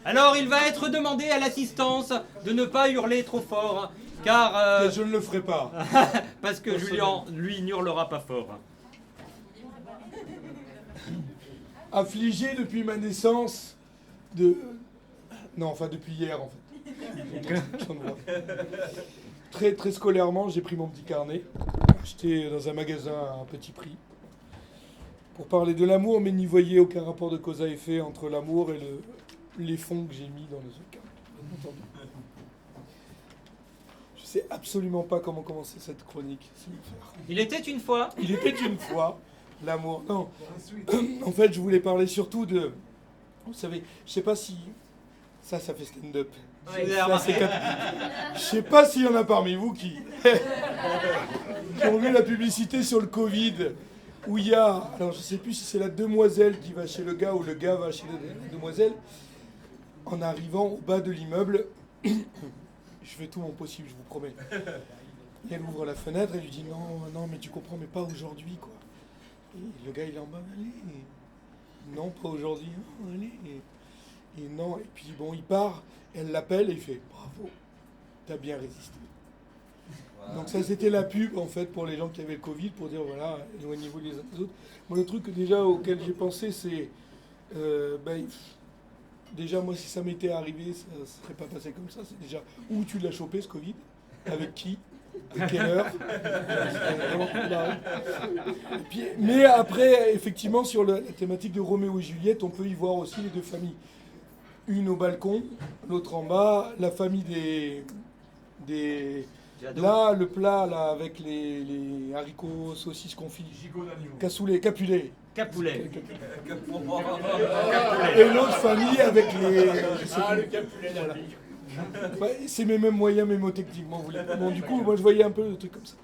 Alors il va être demandé à l'assistance de ne pas hurler trop fort, car... Je ne le ferai pas. parce que Julien, lui, n'hurlera pas fort. Affligé depuis ma naissance de... Non, enfin depuis hier en fait. Très, très scolairement, j'ai pris mon petit carnet, acheté dans un magasin à un petit prix, pour parler de l'amour, mais n'y voyez aucun rapport de cause à effet entre l'amour et les fonds que j'ai mis dans le carnet. Bien entendu. Je sais absolument pas comment commencer cette chronique. Il était une fois. Il était une fois l'amour. Non, en fait, je voulais parler surtout de... Vous savez, je sais pas si... Ça fait stand-up. Ouais, Je sais pas s'il y en a parmi vous qui ont vu la publicité sur le Covid, où il y a... Alors, je sais plus si c'est la demoiselle qui va chez le gars ou le gars va chez la demoiselle. En arrivant au bas de l'immeuble, je fais tout mon possible, je vous promets. Et elle ouvre la fenêtre et lui dit non, mais tu comprends, mais pas aujourd'hui, quoi. Et le gars, il est en bas, allez. Non, pas aujourd'hui, non, allez. Et non, et puis bon, il part, elle l'appelle et il fait bravo, t'as bien résisté. Wow. Donc ça, c'était la pub, en fait, pour les gens qui avaient le Covid, pour dire, voilà, éloignez-vous les uns des autres. Moi, le truc déjà auquel j'ai pensé, c'est... déjà, moi, si ça m'était arrivé, ça ne serait pas passé comme ça. C'est déjà où tu l'as chopé, ce Covid, avec qui, à quelle heure. Et puis, mais après, effectivement, sur la thématique de Roméo et Juliette, on peut y voir aussi les deux familles. Une au balcon, l'autre en bas, la famille des là, le plat là, avec les haricots, saucisses confits, cassoulet, capulet. Capoulet. Et l'autre famille avec les... le capulet voilà. C'est mes mêmes moyens mémotechniques, moi, vous voulez. Bon, du coup, moi, je voyais un peu le truc comme ça.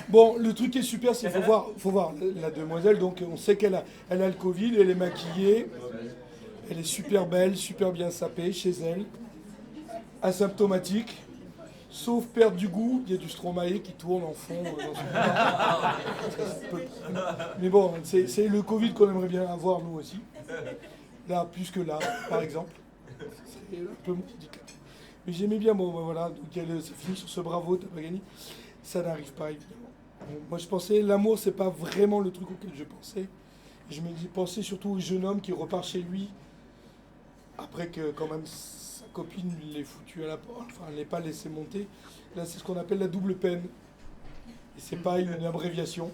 Bon, le truc qui est super, c'est qu'il faut voir la demoiselle. Donc, on sait qu'elle a le Covid, elle est maquillée. Elle est super belle, super bien sapée chez elle. Asymptomatique. Sauf perdre du goût, il y a du Stromae qui tourne en fond. Mais bon, c'est le Covid qu'on aimerait bien avoir, nous aussi. Là, plus que là, par exemple. C'est un peu mon handicap. Mais j'aimais bien, bon, voilà, donc ça finit sur ce bravo, t'as pas gagné. Ça n'arrive pas, évidemment. Moi, je pensais, l'amour, c'est pas vraiment le truc auquel je pensais. Je me pensais surtout au jeune homme qui repart chez lui, après que, quand même, sa copine l'ait foutu à la porte, enfin, elle l'ait pas laissé monter. Là, c'est ce qu'on appelle la double peine. Et c'est pas une abréviation.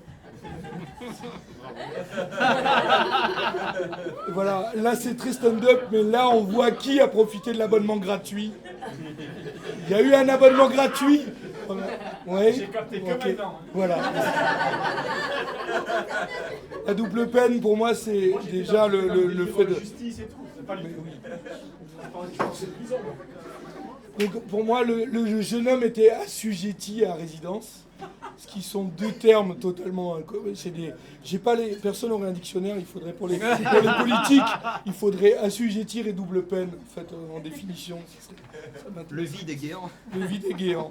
Et voilà, là c'est très stand-up, mais là on voit qui a profité de l'abonnement gratuit. Il y a eu un abonnement gratuit. Ouais. J'ai capté que Okay. maintenant. Voilà. La double peine pour moi c'est déjà le fait de... justice et tout, c'est pas lui. Donc pour moi le jeune homme était assujetti à résidence. Ce qui sont deux termes totalement... J'ai pas les... Personne n'aurait un dictionnaire, il faudrait pour les politiques, il faudrait assujettir et double peine, en fait, en définition. Le vide est guéant. Le vide est guéant.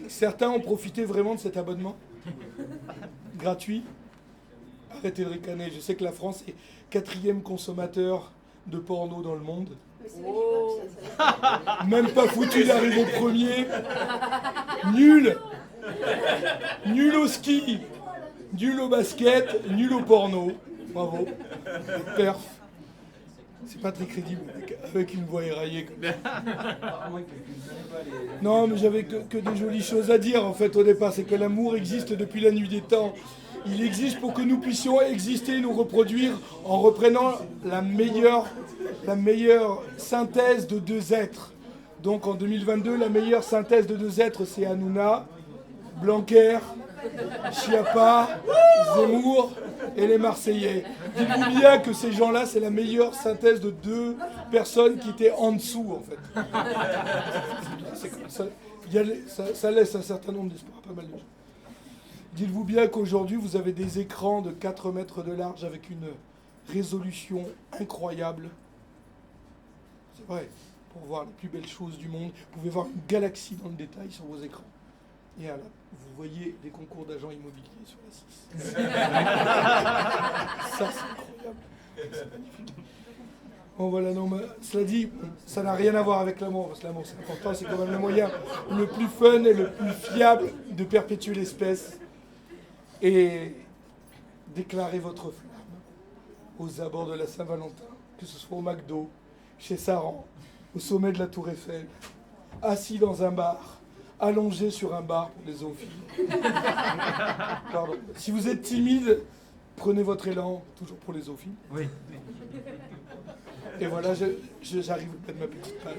Certains ont profité vraiment de cet abonnement gratuit. Arrêtez de ricaner, je sais que la France est 4e consommateur de porno dans le monde. Oh. Même pas foutu d'arriver premier. Nul. Nul au ski. Nul au basket. Nul au porno. Bravo. Perf. C'est pas très crédible avec une voix éraillée comme ça. Non, mais j'avais que des jolies choses à dire en fait au départ. C'est que l'amour existe depuis la nuit des temps. Il existe pour que nous puissions exister et nous reproduire en reprenant la meilleure synthèse de deux êtres. Donc en 2022, la meilleure synthèse de deux êtres, c'est Hanouna, Blanquer, Schiappa, Zemmour et les Marseillais. Dites-vous bien que ces gens-là, c'est la meilleure synthèse de deux personnes qui étaient en dessous, en fait. C'est comme ça. Ça laisse un certain nombre d'espoir, pas mal de gens. Dites-vous bien qu'aujourd'hui, vous avez des écrans de 4 mètres de large avec une résolution incroyable. C'est vrai, pour voir les plus belles choses du monde. Vous pouvez voir une galaxie dans le détail sur vos écrans. Et alors, vous voyez des concours d'agents immobiliers sur la 6. Ça, c'est incroyable. C'est magnifique. Bon, voilà, non, mais cela dit, ça n'a rien à voir avec l'amour, parce que l'amour, c'est important, c'est quand même le moyen le plus fun et le plus fiable de perpétuer l'espèce. Et déclarez votre flamme aux abords de la Saint-Valentin, que ce soit au McDo, chez Saran, au sommet de la Tour Eiffel, assis dans un bar, allongé sur un bar pour les zoophiles. Pardon. Si vous êtes timide, prenez votre élan, toujours pour les zoophiles. Oui. Et voilà, j'arrive au bout de ma petite page.